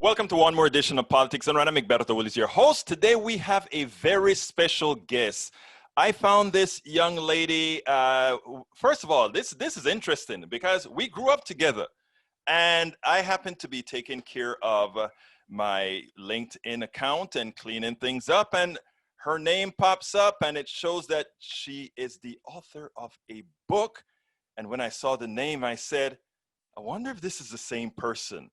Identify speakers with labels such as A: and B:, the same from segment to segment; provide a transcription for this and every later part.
A: Welcome to one more edition of Politics and Random. Author is your host. Today we have a very special guest. I found this young lady. First of all, this is interesting because we grew up together, and I happen to be taking care of my LinkedIn account and cleaning things up, and her name pops up, and it shows that she is the author of a book. And when I saw the name, I said, I wonder if this is the same person.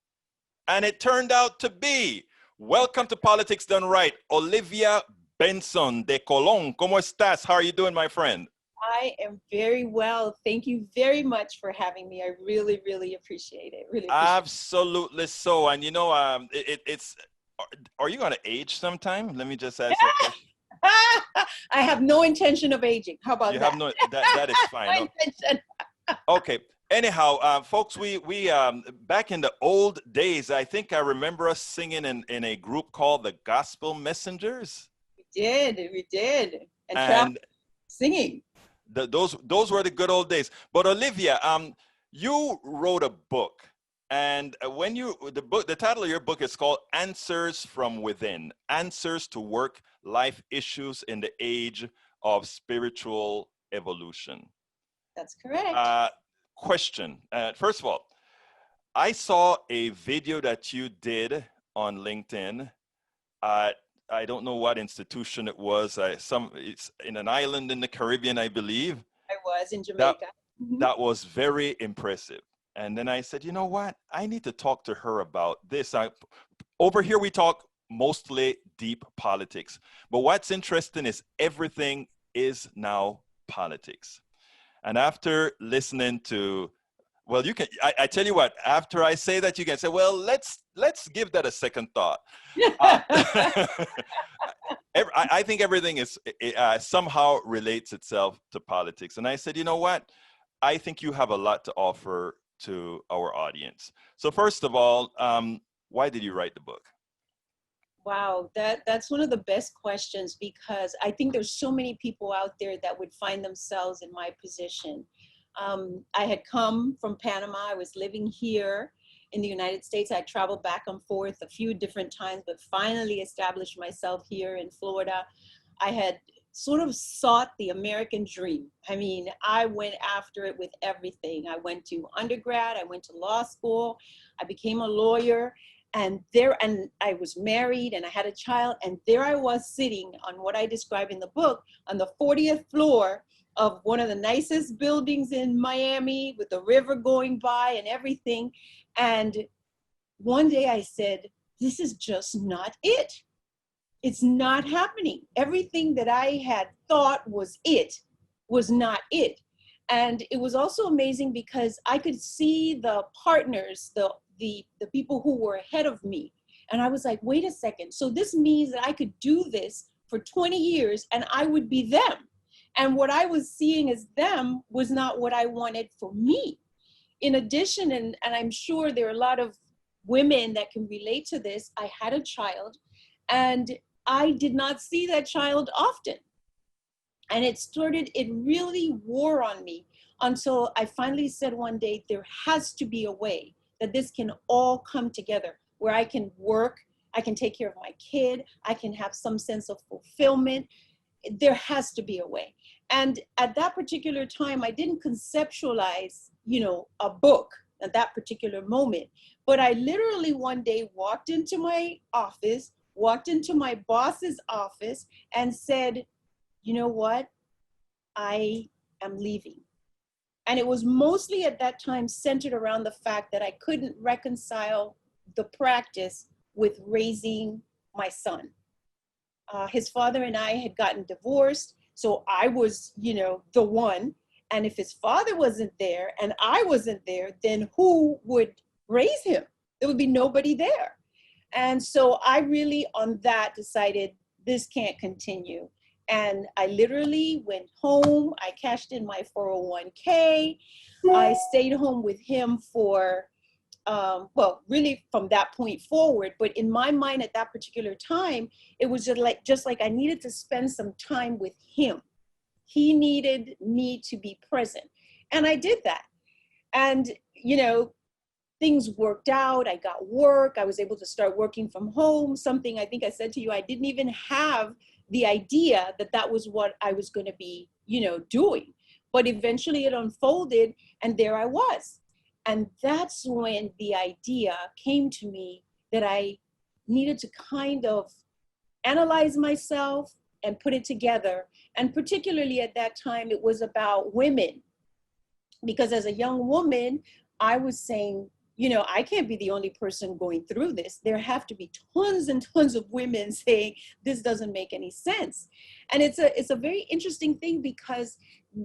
A: And it turned out to be. Welcome to Politics Done Right, Olivia Benson de Colón. ¿Cómo estás? How are you doing, my friend?
B: I am very well. Thank you very much for having me. I really, really appreciate it.
A: Absolutely so. And you know, are you going to age sometime? Let me just ask that question.
B: I have no intention of aging. How about
A: that? You
B: have
A: no, that is fine.
B: No intention.
A: Okay. Anyhow, folks, we back in the old days, I think I remember us singing in a group called the Gospel Messengers.
B: We did. And singing.
A: Those were the good old days. But Olivia, you wrote a book, and the title of your book is called Answers from Within: Answers to Work-Life Issues in the Age of Spiritual Evolution.
B: That's correct.
A: Question. First of all, I saw a video that you did on LinkedIn. I don't know what institution it was. It's in an island in the Caribbean, I believe.
B: I was in Jamaica.
A: That was very impressive. And then I said, you know what? I need to talk to her about this. Over here, we talk mostly deep politics. But what's interesting is everything is now politics. And after listening to, well, you can, I tell you what, after I say that, you can say, well, let's give that a second thought. I think everything is somehow relates itself to politics. And I said, you know what? I think you have a lot to offer to our audience. So first of all, why did you write the book?
B: Wow, that's one of the best questions, because I think there's so many people out there that would find themselves in my position. I had come from Panama. I was living here in the United States. I traveled back and forth a few different times, but finally established myself here in Florida. I had sort of sought the American dream. I mean, I went after it with everything. I went to undergrad, I went to law school, I became a lawyer. And I was married and I had a child, and there I was sitting on what I describe in the book on the 40th floor of one of the nicest buildings in Miami with the river going by and everything. And one day I said, this is just not it. It's not happening. Everything that I had thought was it was not it. And it was also amazing because I could see the partners, the people who were ahead of me. And I was like, wait a second. So this means that I could do this for 20 years and I would be them. And what I was seeing as them was not what I wanted for me. In addition, and I'm sure there are a lot of women that can relate to this, I had a child and I did not see that child often. And it really wore on me until I finally said one day, there has to be a way that this can all come together, where I can work, I can take care of my kid, I can have some sense of fulfillment. There has to be a way. And at that particular time, I didn't conceptualize, a book at that particular moment. But I literally one day walked into my office, walked into my boss's office and said, you know what? I am leaving. And it was mostly at that time centered around the fact that I couldn't reconcile the practice with raising my son. His father and I had gotten divorced, so I was, the one. And if his father wasn't there and I wasn't there, then who would raise him? There would be nobody there. And so I really, on that, decided this can't continue. And I literally went home. I cashed in my 401k. I stayed home with him for, really from that point forward. But in my mind at that particular time, it was just like I needed to spend some time with him. He needed me to be present. And I did that. And, things worked out. I got work. I was able to start working from home. Something I think I said to you, I didn't even have the idea that that was what I was going to be, doing. But eventually it unfolded, and there I was. And that's when the idea came to me that I needed to kind of analyze myself and put it together. And particularly at that time, it was about women. Because as a young woman, I was saying, I can't be the only person going through this. There have to be tons and tons of women saying this doesn't make any sense. And it's a very interesting thing, because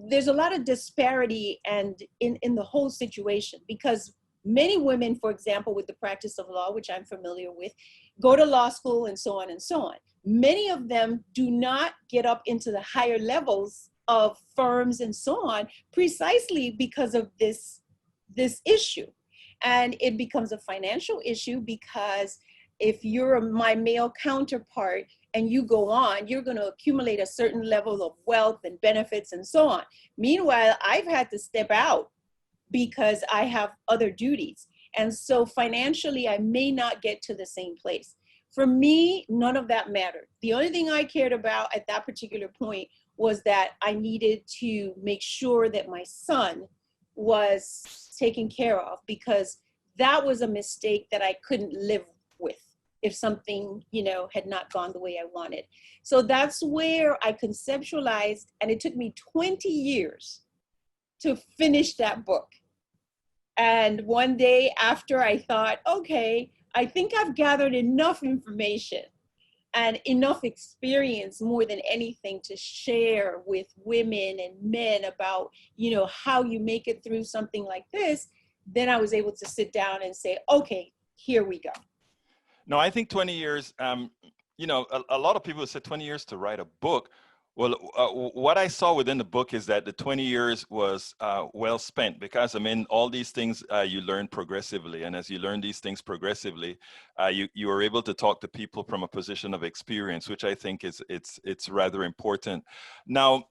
B: there's a lot of disparity and in the whole situation, because many women, for example, with the practice of law, which I'm familiar with, go to law school and so on and so on. Many of them do not get up into the higher levels of firms and so on, precisely because of this issue. And it becomes a financial issue, because if you're my male counterpart and you go on, you're going to accumulate a certain level of wealth and benefits and so on. Meanwhile, I've had to step out because I have other duties. And so financially, I may not get to the same place. For me, none of that mattered. The only thing I cared about at that particular point was that I needed to make sure that my son was taken care of, because that was a mistake that I couldn't live with if something, had not gone the way I wanted. So that's where I conceptualized, and it took me 20 years to finish that book. And one day after, I thought, okay, I think I've gathered enough information and enough experience, more than anything, to share with women and men about, how you make it through something like this. Then I was able to sit down and say, okay, here we go.
A: No, I think 20 years, a lot of people said 20 years to write a book. Well, what I saw within the book is that the 20 years was well spent, because all these things you learn progressively, and as you learn these things progressively, you are able to talk to people from a position of experience, which I think it's rather important. Now,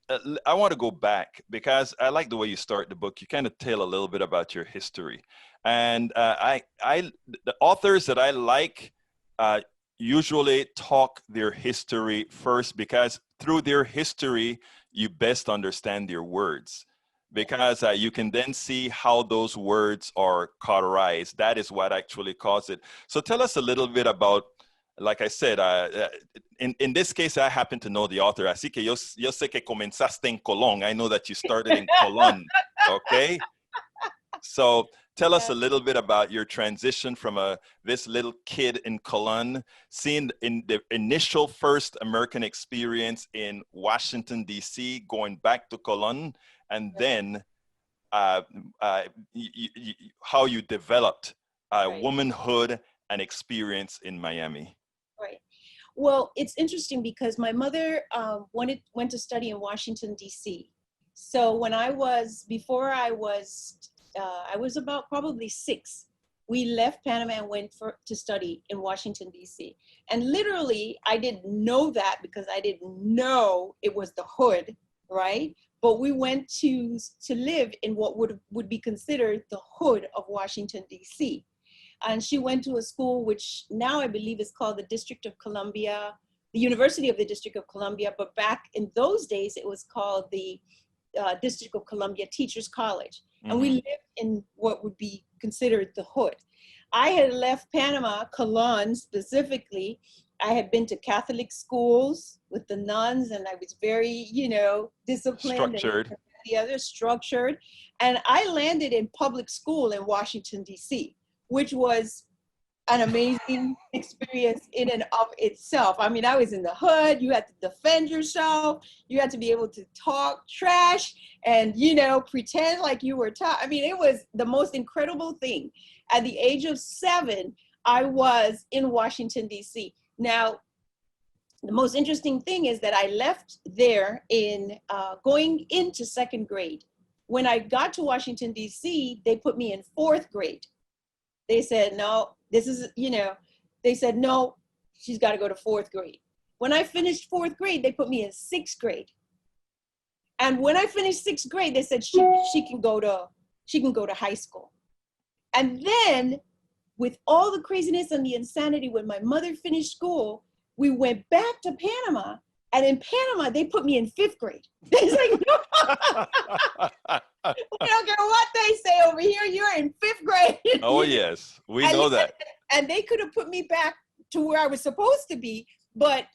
A: I want to go back, because I like the way you start the book. You kind of tell a little bit about your history, and the authors that I like usually talk their history first, because through their history, you best understand their words, because you can then see how those words are codified. That is what actually caused it. So tell us a little bit about, like I said, in this case, I happen to know the author. Así que yo sé que comenzaste en Colón. I know that you started in Colón, okay? So tell us a little bit about your transition from this little kid in Cologne, seeing in the initial first American experience in Washington, D.C., going back to Cologne, and then how you developed womanhood and experience in Miami.
B: Right. Well, it's interesting, because my mother went to study in Washington, D.C. So before I was about probably 6. We left Panama and went to study in Washington, D.C. And literally, I didn't know that, because I didn't know it was the hood, right? But we went to live in what would be considered the hood of Washington, D.C. And she went to a school which now I believe is called the District of Columbia, the University of the District of Columbia. But back in those days, it was called the District of Columbia Teachers College. And we lived in what would be considered the hood. I had left Panama, Cologne specifically. I had been to Catholic schools with the nuns, and I was very, disciplined.
A: Structured.
B: And the other structured. And I landed in public school in Washington, D.C., which was an amazing experience in and of itself. I mean, I was in the hood. You had to defend yourself. You had to be able to talk trash and, pretend like you were taught. I mean, it was the most incredible thing. At the age of 7, I was in Washington, D.C. Now, the most interesting thing is that I left there going into 2nd grade. When I got to Washington, D.C., they put me in 4th grade. They said, no, they said, no, she's got to go to 4th grade. When I finished 4th grade, they put me in 6th grade. And when I finished 6th grade, they said she can go to high school. And then with all the craziness and the insanity, when my mother finished school, we went back to Panama. And in Panama, they put me in 5th grade. It's like, we don't care what they say over here, you're in 5th grade.
A: Oh, yes, we know that.
B: And they could have put me back to where I was supposed to be, but,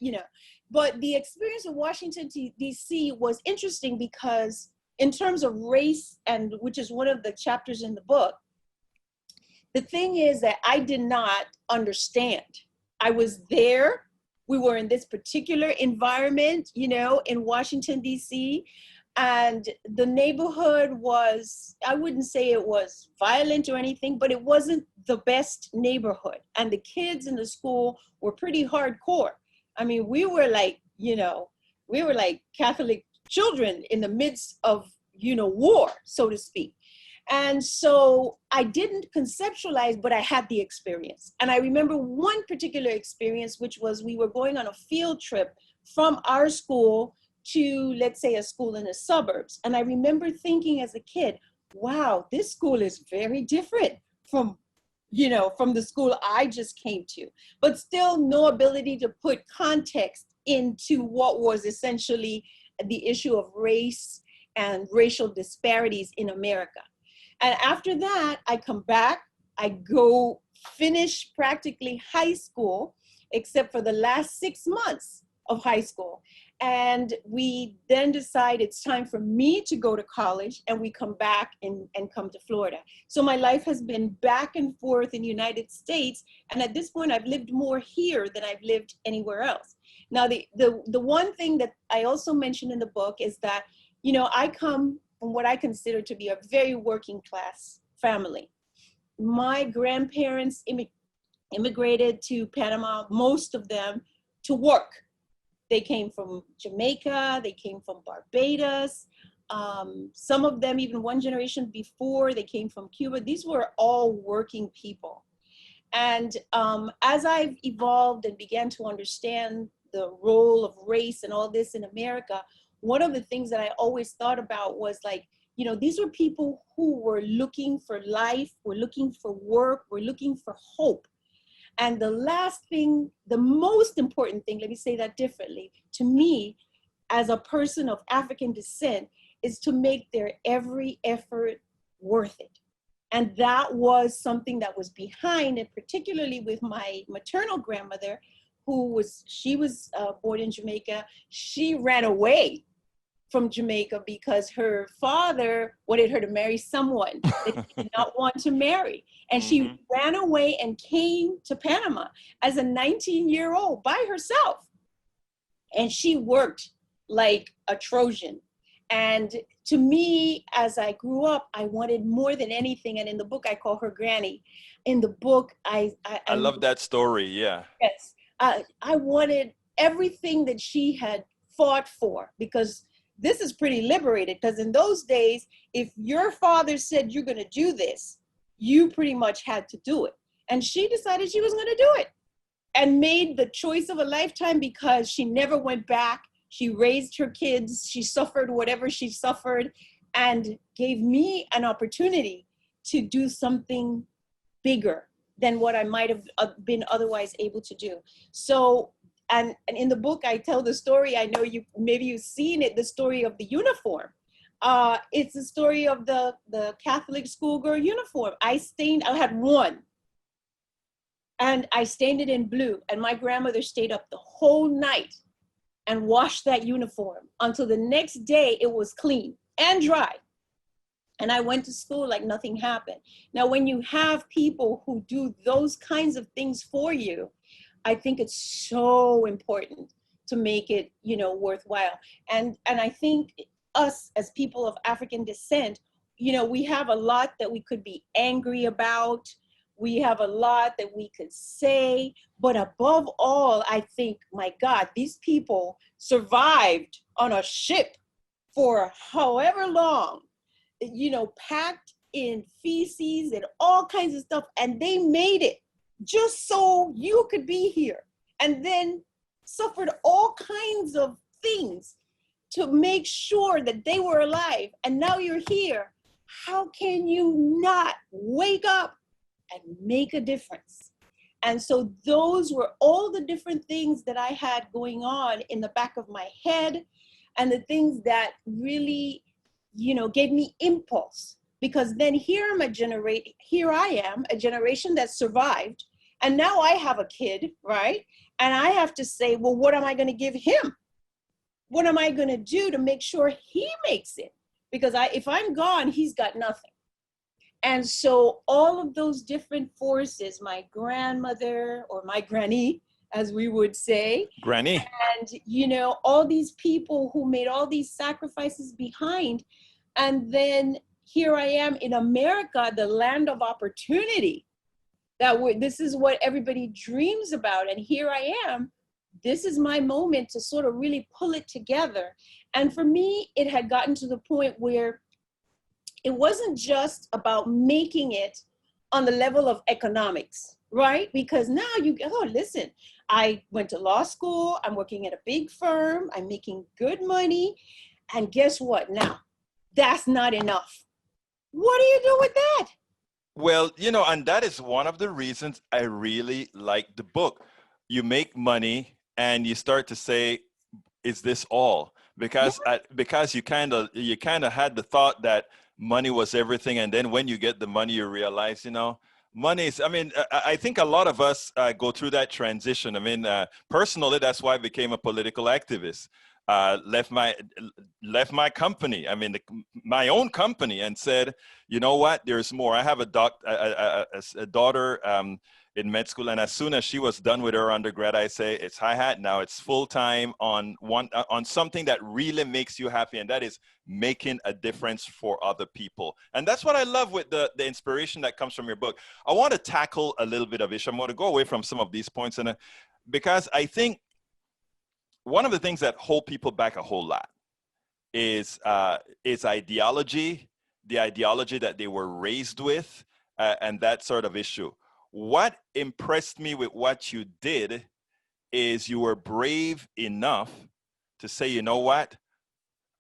B: but the experience of Washington, D.C. was interesting because in terms of race, and which is one of the chapters in the book, the thing is that I did not understand. I was there. We were in this particular environment, in Washington, D.C., and the neighborhood was, I wouldn't say it was violent or anything, but it wasn't the best neighborhood. And the kids in the school were pretty hardcore. I mean, we were like, we were like Catholic children in the midst of, war, so to speak. And so I didn't conceptualize, but I had the experience. And I remember one particular experience, which was we were going on a field trip from our school to, let's say, a school in the suburbs. And I remember thinking as a kid, wow, this school is very different from, from the school I just came to, but still no ability to put context into what was essentially the issue of race and racial disparities in America. And after that, I come back, I go finish practically high school, except for the last 6 months of high school. And we then decide it's time for me to go to college, and we come back and come to Florida. So my life has been back and forth in the United States. And at this point, I've lived more here than I've lived anywhere else. Now, the one thing that I also mentioned in the book is that, I come from what I consider to be a very working class family. My grandparents immigrated to Panama, most of them to work. They came from Jamaica, they came from Barbados. Some of them, even one generation before, they came from Cuba. These were all working people. And as I've evolved and began to understand the role of race and all this in America, one of the things that I always thought about was like, these were people who were looking for life, were looking for work, were looking for hope. And the last thing, the most important thing, let me say that differently, to me, as a person of African descent, is to make their every effort worth it. And that was something that was behind, and particularly with my maternal grandmother, she was born in Jamaica. She ran away from Jamaica because her father wanted her to marry someone that she did not want to marry. And she ran away and came to Panama as a 19-year-old by herself. And she worked like a Trojan. And to me, as I grew up, I wanted more than anything. And in the book, I call her Granny. In the book, I
A: love that story, yeah.
B: Yes, I wanted everything that she had fought for, because this is pretty liberated, because in those days, if your father said you're going to do this, you pretty much had to do it. And she decided she was going to do it and made the choice of a lifetime, because she never went back. She raised her kids. She suffered whatever she suffered and gave me an opportunity to do something bigger than what I might have been otherwise able to do. So, and in the book, I tell the story, I know maybe you've seen it, the story of the uniform. It's the story of the Catholic schoolgirl uniform. I had one, and I stained it in blue, and my grandmother stayed up the whole night and washed that uniform until the next day it was clean and dry. And I went to school like nothing happened. Now, when you have people who do those kinds of things for you, I think it's so important to make it, worthwhile. And I think us as people of African descent, we have a lot that we could be angry about. We have a lot that we could say, but above all, I think, my God, these people survived on a ship for however long, packed in feces and all kinds of stuff, and they made it just so you could be here, and then suffered all kinds of things to make sure that they were alive, and now you're here. How can you not wake up and make a difference. And so those were all the different things that I had going on in the back of my head, and the things that really, gave me impulse. Because then here I am, a generation that survived, and now I have a kid, right? And I have to say, well, what am I going to give him? What am I going to do to make sure he makes it? Because if I'm gone, he's got nothing. And so all of those different forces, my grandmother, or my granny, as we would say,
A: Granny,
B: and, all these people who made all these sacrifices behind. And then here I am in America, the land of opportunity. This is what everybody dreams about. And here I am. This is my moment to sort of really pull it together. And for me, it had gotten to the point where it wasn't just about making it on the level of economics, right? Because now listen, I went to law school, I'm working at a big firm, I'm making good money, and guess what now? That's not enough. What do you do with that?
A: well, and that is one of the reasons I really like the book. You make money and you start to say, is this all? Because you kind of had the thought that money was everything, and then when you get the money, you realize, money is. I mean, I think a lot of us go through that transition. I mean, personally, that's why I became a political activist. Left my company. I mean, my own company, and said, you know what? There's more. I have a daughter in med school, and as soon as she was done with her undergrad, I say, it's high hat now. It's full time on something that really makes you happy, and that is making a difference for other people. And that's what I love with the inspiration that comes from your book. I want to tackle a little bit of it. I'm going to go away from some of these points, and because I think one of the things that hold people back a whole lot is ideology, the ideology that they were raised with, and that sort of issue. What impressed me with what you did is you were brave enough to say, you know what?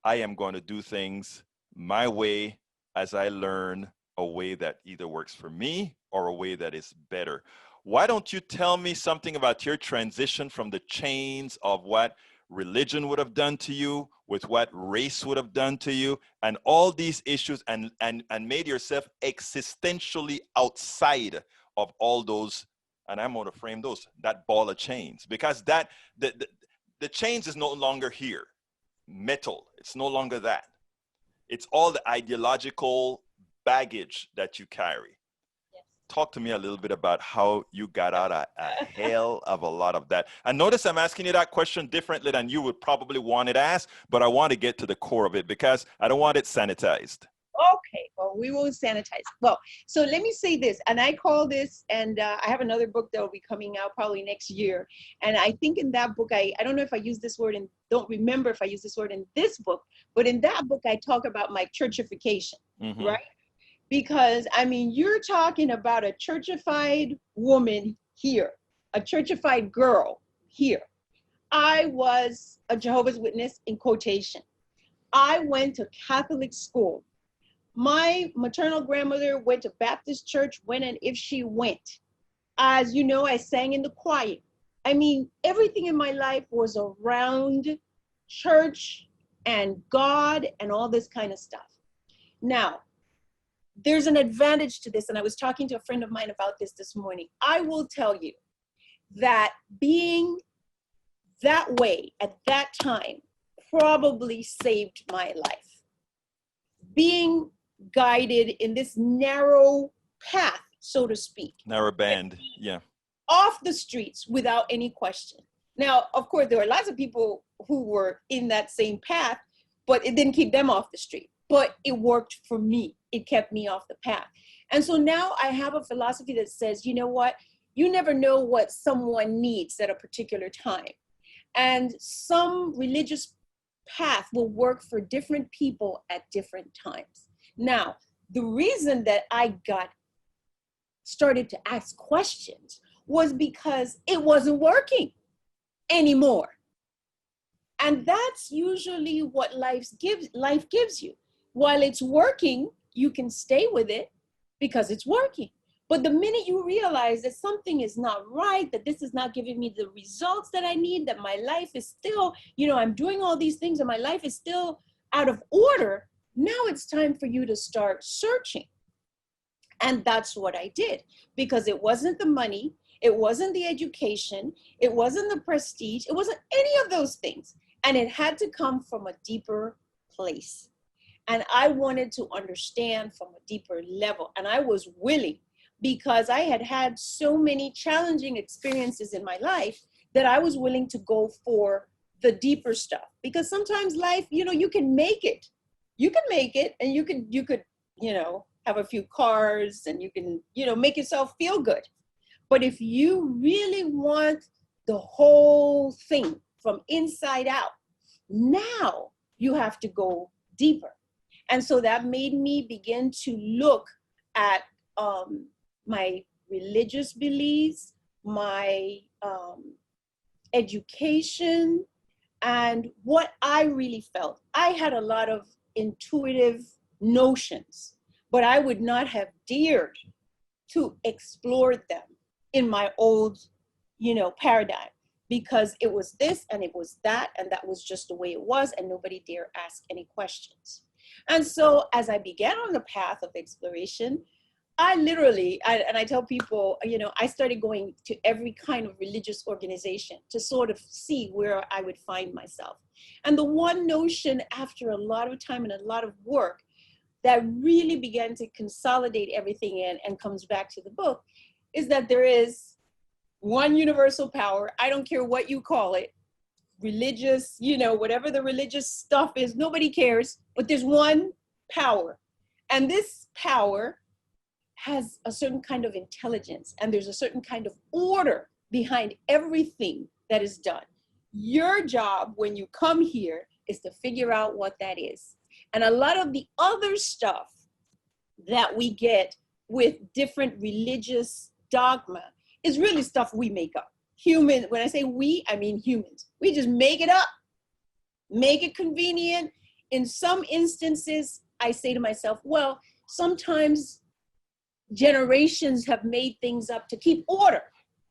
A: I am going to do things my way as I learn a way that either works for me or a way that is better. Why don't you tell me something about your transition from the chains of what religion would have done to you, with what race would have done to you, and all these issues, and made yourself existentially outside of all those, and I'm going to frame those, that ball of chains, because that the chains is no longer here. Metal, it's no longer that. It's all the ideological baggage that you carry.
B: Yes.
A: Talk to me a little bit about how you got out of a hell of a lot of that. And notice I'm asking you that question differently than you would probably want it asked, but I want to get to the core of it because I don't want it sanitized.
B: Okay, well, we will sanitize. Well, so let me say this, and I call this, and I have another book that will be coming out probably next year. And I think in that book, I don't know if I use this word, and don't remember if I use this word in this book, but in that book, I talk about my churchification, right? Because, I mean, you're talking about a churchified woman here, a churchified girl here. I was a Jehovah's Witness in quotation. I went to Catholic school. My maternal grandmother went to Baptist church when and if she went. As you know, I sang in the choir. I mean, everything in my life was around church and God and all this kind of stuff. Now, there's an advantage to this, and I was talking to a friend of mine about this morning. I will tell you that being that way at that time probably saved my life. Being guided in this narrow path, so to speak.
A: Narrow band, yeah.
B: Off the streets without any question. Now, of course, there were lots of people who were in that same path, but it didn't keep them off the street. But it worked for me. It kept me off the path. And so now I have a philosophy that says, you know what? You never know what someone needs at a particular time. And some religious path will work for different people at different times. Now, the reason that I started to ask questions was because it wasn't working anymore. And that's usually what life gives you. While it's working, you can stay with it because it's working. But the minute you realize that something is not right, that this is not giving me the results that I need, that my life is still, I'm doing all these things and my life is still out of order, now it's time for you to start searching. And that's what I did, because it wasn't the money, it wasn't the education, it wasn't the prestige, it wasn't any of those things. And it had to come from a deeper place. And I wanted to understand from a deeper level. And I was willing, because I had had so many challenging experiences in my life that I was willing to go for the deeper stuff. Because sometimes life, you can make it. You can make it, and you could, have a few cars, and you can, make yourself feel good. But if you really want the whole thing from inside out, now you have to go deeper. And so that made me begin to look at my religious beliefs, my education, and what I really felt. I had a lot of intuitive notions, but I would not have dared to explore them in my old, paradigm, because it was this and it was that, and that was just the way it was, and nobody dare ask any questions. And so as I began on the path of exploration, I literally, and I tell people, I started going to every kind of religious organization to sort of see where I would find myself. And the one notion, after a lot of time and a lot of work, that really began to consolidate everything in and comes back to the book, is that there is one universal power. I don't care what you call it, religious, whatever the religious stuff is, nobody cares, but there's one power. And this power has a certain kind of intelligence, and there's a certain kind of order behind everything that is done. Your job when you come here is to figure out what that is. And a lot of the other stuff that we get with different religious dogma is really stuff we make up. When I say we, I mean humans. We just make it up, make it convenient. In some instances, I say to myself, well, sometimes generations have made things up to keep order,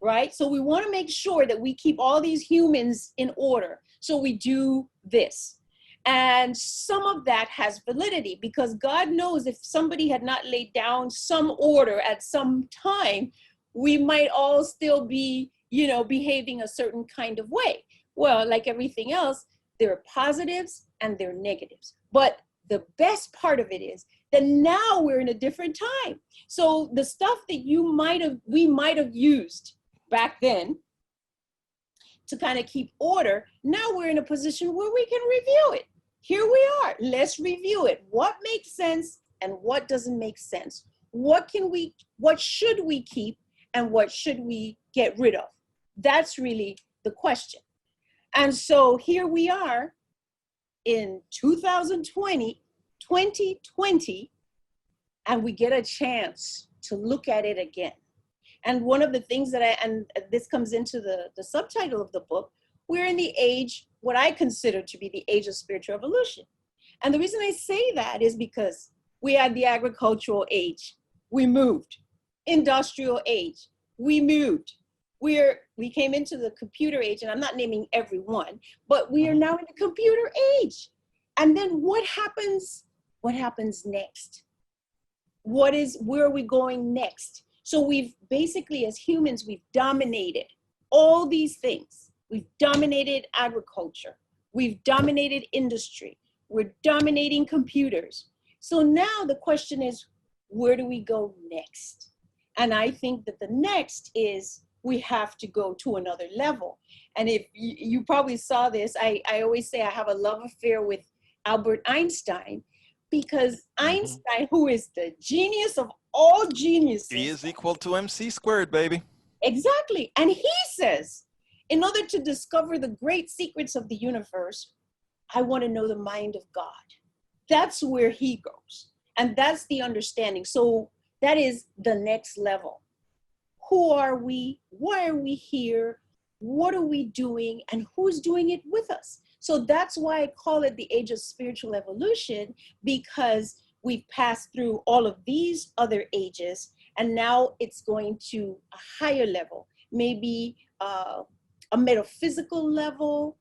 B: right? So we want to make sure that we keep all these humans in order. So we do this. And some of that has validity, because God knows if somebody had not laid down some order at some time, we might all still be, behaving a certain kind of way. Well, like everything else, there are positives and there are negatives. But the best part of it is that now we're in a different time. So the stuff that we might have used back then to kind of keep order, now we're in a position where we can review it. Here we are, let's review it. What makes sense and what doesn't make sense? What should we keep and what should we get rid of? That's really the question. And so here we are in 2020, and we get a chance to look at it again. And one of the things and this comes into the subtitle of the book, we're in the age, what I consider to be the age of spiritual evolution. And the reason I say that is because we had the agricultural age, we moved. Industrial age, we moved. We came into the computer age, and I'm not naming every one, but we are now in the computer age. And then what happens? What happens next? Where are we going next? So we've basically, as humans, we've dominated all these things. We've dominated agriculture. We've dominated industry. We're dominating computers. So now the question is, where do we go next? And I think that the next is we have to go to another level. And if you probably saw this, I always say I have a love affair with Albert Einstein, because Einstein, who is the genius of all geniuses.
A: E is equal to MC squared, baby.
B: Exactly. And he says, in order to discover the great secrets of the universe, I want to know the mind of God. That's where he goes. And that's the understanding. So that is the next level. Who are we? Why are we here? What are we doing? And who's doing it with us? So that's why I call it the age of spiritual evolution, because we've passed through all of these other ages, And now it's going to a higher level, maybe a metaphysical level,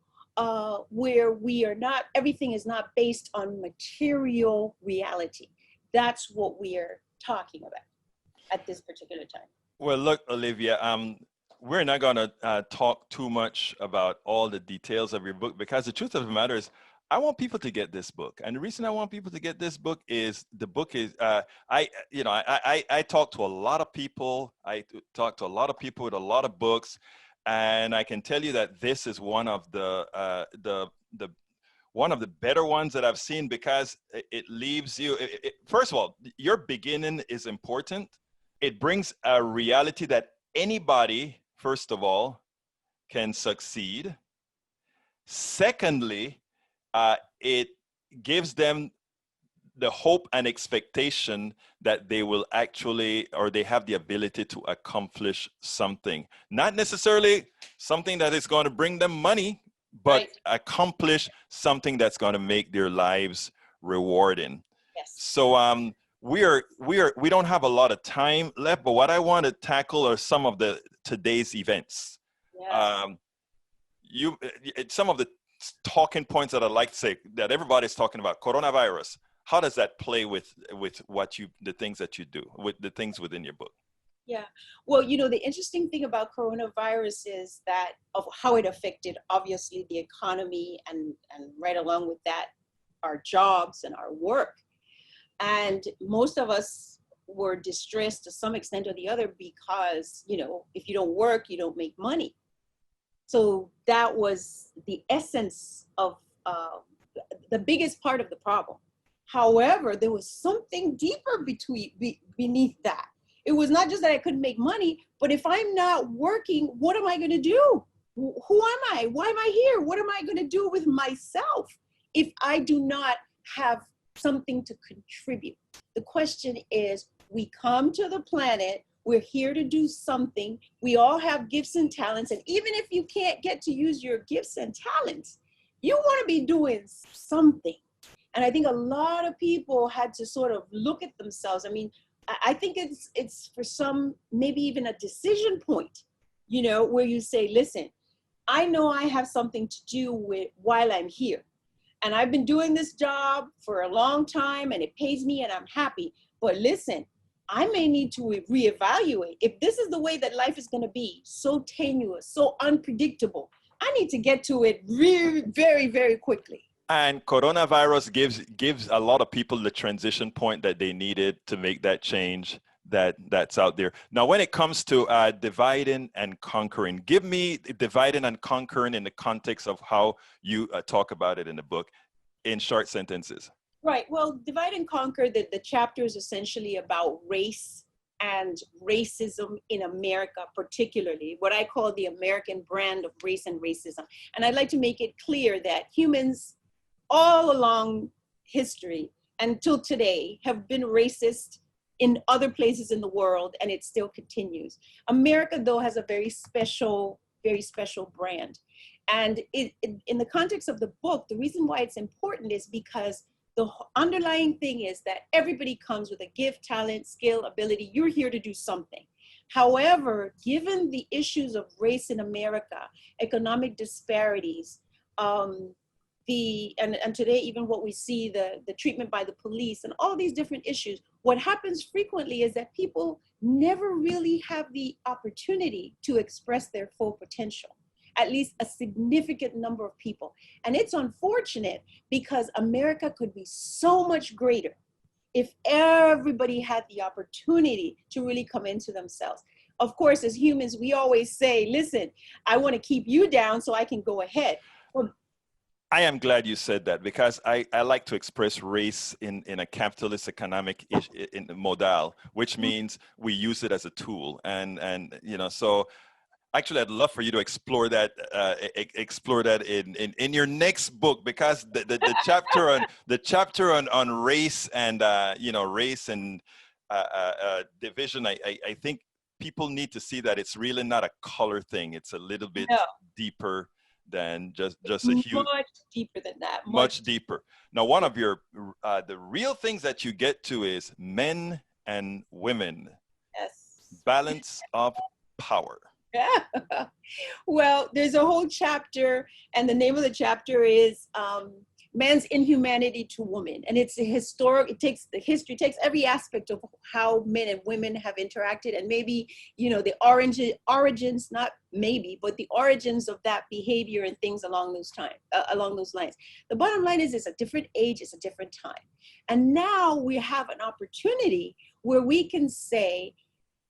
B: where we are not, everything is not based on material reality. That's what we are talking about at this particular time.
A: Well, look, Olivia, we're not going to talk too much about all the details of your book, because the truth of the matter is, I want people to get this book. And the reason I want people to get this book is the book is, I talk to a lot of people. I talk to a lot of people with a lot of books. And I can tell you that this is one of the one of the better ones that I've seen, because it leaves you, first of all, your beginning is important. It brings a reality that anybody, first of all, can succeed. Secondly, it gives them the hope and expectation that they will actually, or they have the ability to accomplish something. Not necessarily something that is going to bring them money, but
B: Right.
A: accomplish something that's going to make their lives rewarding.
B: Yes.
A: So we don't have a lot of time left, but what I want to tackle are some of the today's events.
B: Yes.
A: Some of the talking points that I'd like to say that everybody's talking about: coronavirus. How does that play with what the things that you do, with the things within your book?
B: Yeah. Well, you know, the interesting thing about coronavirus is that of how it affected, obviously, the economy, and right along with that, our jobs and our work. And most of us were distressed to some extent or the other, because, you know, if you don't work, you don't make money. So that was the essence of the biggest part of the problem. However, there was something deeper beneath that. It was not just that I couldn't make money, but if I'm not working, what am I going to do? Who am I? Why am I here? What am I going to do with myself if I do not have something to contribute? The question is, we come to the planet, we're here to do something. We all have gifts and talents. And even if you can't get to use your gifts and talents, you want to be doing something. And I think a lot of people had to sort of look at themselves. I mean, I think it's for some, maybe even a decision point, you know, where you say, listen, I know I have something to do with while I'm here. And I've been doing this job for a long time, and it pays me and I'm happy. But listen, I may need to reevaluate. If this is the way that life is going to be, so tenuous, so unpredictable, I need to get to it really, very, very quickly.
A: And coronavirus gives a lot of people the transition point that they needed to make that change that's out there. Now, when it comes to dividing and conquering, give me dividing and conquering in the context of how you talk about it in the book, in short sentences.
B: Right. Well, divide and conquer, the chapter is essentially about race and racism in America, particularly what I call the American brand of race and racism. And I'd like to make it clear that humans all along history until today have been racist in other places in the world, and it still continues. America, though, has a very special brand. And in the context of the book, the reason why it's important is because the underlying thing is that everybody comes with a gift, talent, skill, ability. You're here to do something. However, given the issues of race in America, economic disparities, and today, even what we see, the treatment by the police and all these different issues, what happens frequently is that people never really have the opportunity to express their full potential, at least a significant number of people. And it's unfortunate, because America could be so much greater if everybody had the opportunity to really come into themselves. Of course, as humans, we always say, listen, I want to keep you down so I can go ahead. Well,
A: I am glad you said that, because I like to express race in a capitalist economic in modal, which means we use it as a tool. And you know, so actually, I'd love for you to explore that in your next book, because the chapter on race and race and division. I think people need to see that it's really not a color thing. It's a little bit deeper than just a huge.
B: Much deeper than that.
A: Much deeper. Now, one of your the real things that you get to is men and women.
B: Yes.
A: balance of power.
B: Yeah. Well, there's a whole chapter, and the name of the chapter is Man's Inhumanity to Woman. And it's a historic, it takes the history, takes every aspect of how men and women have interacted, and maybe, you know, the origins, not maybe, but the origins of that behavior and things along those lines. The bottom line is it's a different age, it's a different time. And now we have an opportunity where we can say,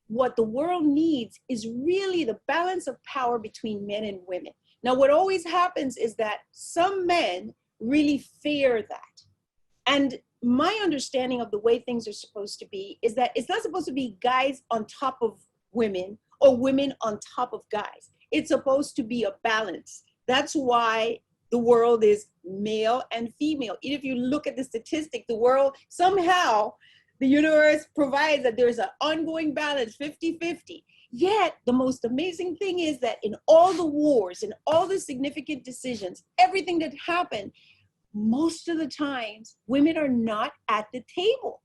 B: what the world needs is really the balance of power between men and women. Now, what always happens is that some men really fear that. And my understanding of the way things are supposed to be is that it's not supposed to be guys on top of women or women on top of guys. It's supposed to be a balance. That's why the world is male and female. Even if you look at the statistic, the world somehow, the universe provides that there's an ongoing balance, 50-50. Yet, the most amazing thing is that in all the wars and all the significant decisions, everything that happened, most of the times, women are not at the table.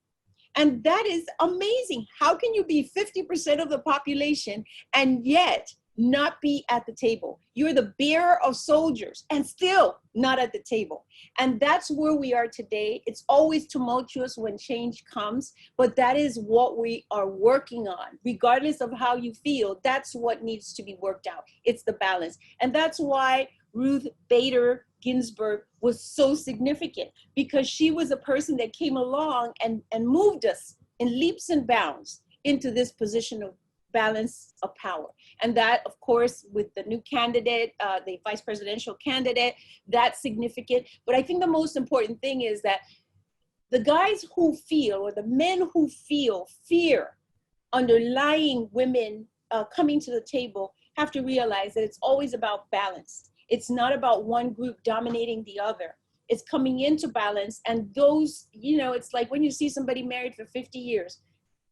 B: And that is amazing. How can you be 50% of the population and yet not be at the table? You're the bearer of soldiers and still not at the table. And that's where we are today. It's always tumultuous when change comes, but that is what we are working on. Regardless of how you feel, that's what needs to be worked out. It's the balance. And that's why Ruth Bader Ginsburg was so significant, because she was a person that came along and moved us in leaps and bounds into this position of balance of power. And that, of course, with the new candidate, the vice presidential candidate, that's significant. But I think the most important thing is that the guys who feel, or the men who feel fear underlying women coming to the table, have to realize that it's always about balance. It's not about one group dominating the other. It's coming into balance. And those, you know, it's like when you see somebody married for 50 years,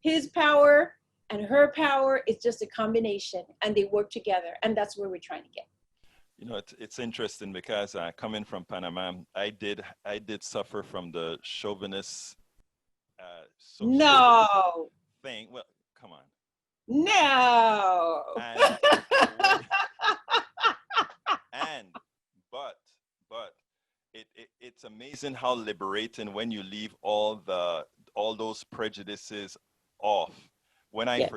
B: his power and her power is just a combination, and they work together. And that's where we're trying to get.
A: You know, it's interesting because coming from Panama, I did suffer from the chauvinist,
B: No.
A: thing. Well, come on.
B: No.
A: But it's amazing how liberating when you leave all those prejudices off. When I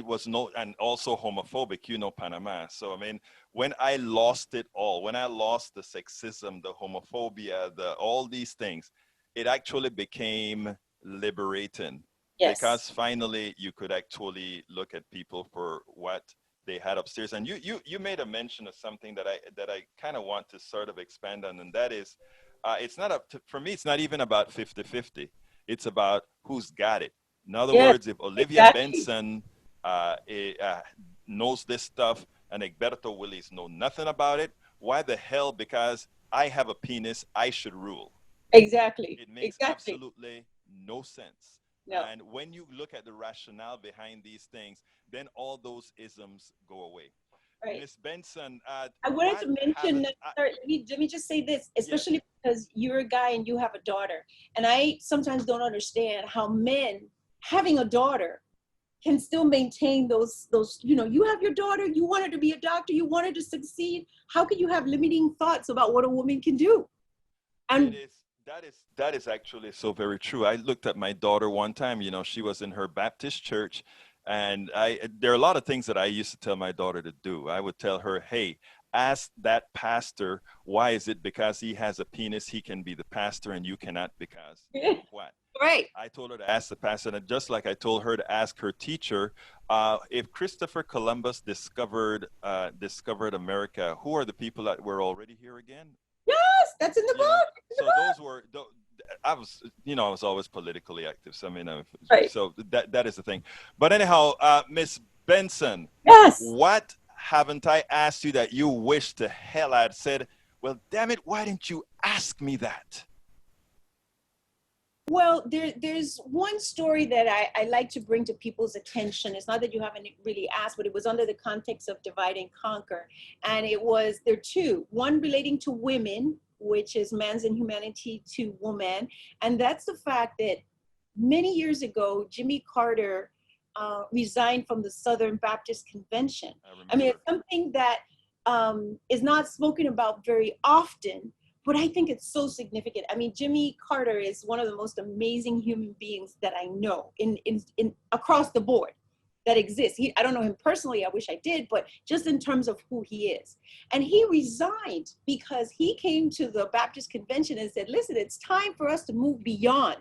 A: was and also homophobic, you know, Panama. So I mean, when I lost it all, when I lost the sexism, the homophobia, all these things, it actually became liberating.
B: Yes.
A: Because finally you could actually look at people for what they had upstairs. And you made a mention of something that I kind of want to sort of expand on, and that is, it's not for me, it's not even about 50-50. It's about who's got it. In other words, if Olivia Benson knows this stuff and Egberto Willis know nothing about it, why the hell? Because I have a penis, I should rule.
B: Exactly.
A: It makes absolutely no sense.
B: No.
A: And when you look at the rationale behind these things, then all those isms go away.
B: Right.
A: Ms. Benson,
B: I wanted to mention, let me just say this, especially because you're a guy and you have a daughter. And I sometimes don't understand how men having a daughter can still maintain those, you know, you have your daughter, you want her to be a doctor, you want her to succeed. How can you have limiting thoughts about what a woman can do? And
A: that is actually so very true. I looked at my daughter one time, you know, she was in her Baptist church, and there are a lot of things that I used to tell my daughter to do. I would tell her, hey, ask that pastor, why is it because he has a penis, he can be the pastor and you cannot, because what?
B: Right.
A: I told her to ask the pastor, and just like I told her to ask her teacher, if Christopher Columbus discovered America, who are the people that were already here again?
B: Yes, that's in the book.
A: So those were, I was always politically active. So I mean,
B: right.
A: So that is the thing. But anyhow, Miss Benson,
B: yes.
A: What haven't I asked you that you wish to hell I'd said, well, damn it, why didn't you ask me that?
B: Well, there's one story that I like to bring to people's attention. It's not that you haven't really asked, but it was under the context of divide and conquer. And there are two, one relating to women, which is Man's Inhumanity to Woman. And that's the fact that many years ago, Jimmy Carter resigned from the Southern Baptist Convention. I mean,
A: remember.
B: it's something that is not spoken about very often, but I think it's so significant. I mean, Jimmy Carter is one of the most amazing human beings that I know in across the board that exists. I don't know him personally, I wish I did, but just in terms of who he is. And he resigned because he came to the Baptist Convention and said, listen, it's time for us to move beyond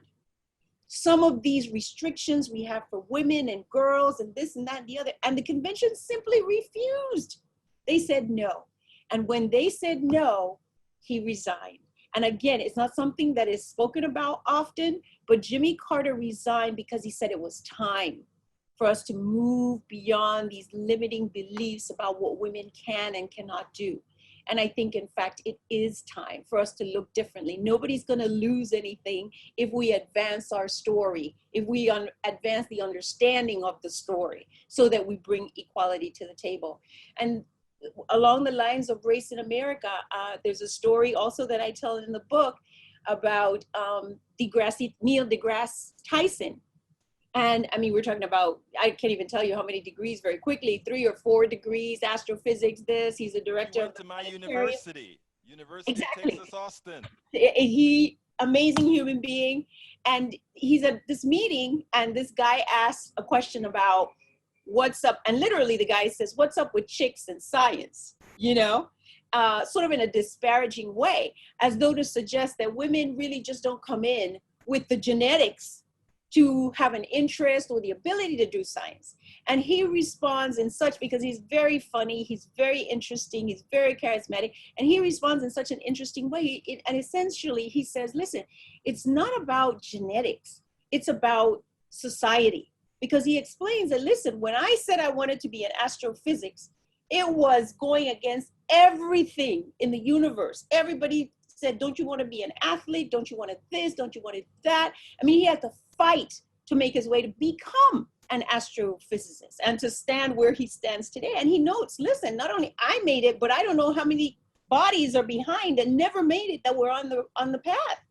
B: some of these restrictions we have for women and girls and this and that and the other. And the convention simply refused. They said no. And when they said no, he resigned. And again, it's not something that is spoken about often, but Jimmy Carter resigned because he said it was time for us to move beyond these limiting beliefs about what women can and cannot do. And I think, in fact, it is time for us to look differently. Nobody's going to lose anything if we advance our story, if we advance the understanding of the story so that we bring equality to the table. And along the lines of race in America, there's a story also that I tell in the book about Neil deGrasse Tyson. And I mean, we're talking about, I can't even tell you how many degrees very quickly, 3 or 4 degrees, astrophysics, this, he's a director.
A: He went to my university, University of Texas, Austin.
B: Amazing human being. And he's at this meeting and this guy asks a question about what's up. And literally the guy says, what's up with chicks and science, you know? Sort of in a disparaging way, as though to suggest that women really just don't come in with the genetics to have an interest or the ability to do science. And he responds in such, because he's very funny, he's very interesting, he's very charismatic, and he responds in such an interesting way. And essentially he says, listen, it's not about genetics, it's about society. Because he explains that, listen, when I said I wanted to be an astrophysics, it was going against everything in the universe. Everybody said, don't you want to be an athlete? Don't you want to this? Don't you want to that? I mean, he had to fight to make his way to become an astrophysicist and to stand where he stands today. And he notes, listen, not only I made it, but I don't know how many bodies are behind that never made it that were on the path.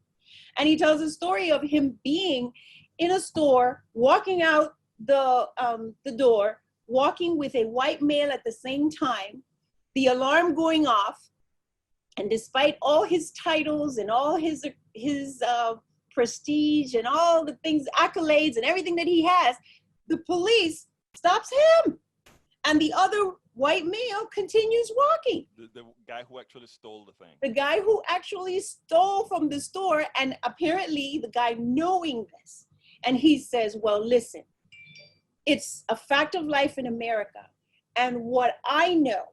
B: And he tells a story of him being in a store, walking out the door, walking with a white male at the same time, the alarm going off. And despite all his titles and all his prestige and all the things, accolades and everything that he has, the police stops him. And the other white male continues walking.
A: The guy who actually stole the thing.
B: The guy who actually stole from the store, and apparently the guy knowing this. And he says, well, listen, it's a fact of life in America. And what I know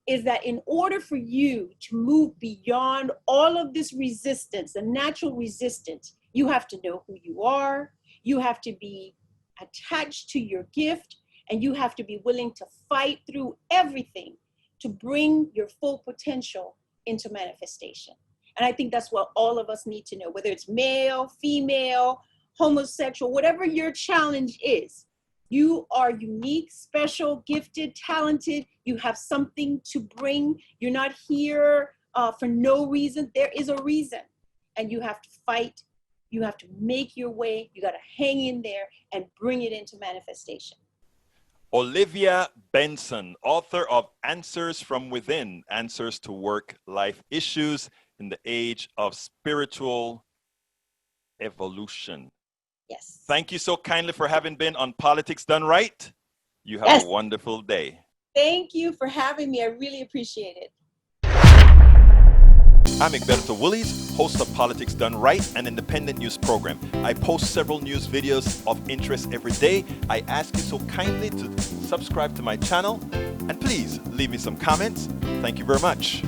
B: is that in order for you to move beyond all of this resistance, the natural resistance, you have to know who you are, you have to be attached to your gift, and you have to be willing to fight through everything to bring your full potential into manifestation. And I think that's what all of us need to know, whether it's male, female, homosexual, whatever your challenge is. You are unique, special, gifted, talented. You have something to bring. You're not here for no reason. There is a reason. And you have to fight. You have to make your way. You got to hang in there and bring it into manifestation.
A: Olivia Benson, author of Answers from Within, Answers to Work-Life Issues in the Age of Spiritual Evolution.
B: Yes.
A: Thank you so kindly for having been on Politics Done Right. You have a wonderful day.
B: Thank you for having me. I really appreciate it.
A: I'm Egberto Willies, host of Politics Done Right, an independent news program. I post several news videos of interest every day. I ask you so kindly to subscribe to my channel and please leave me some comments. Thank you very much.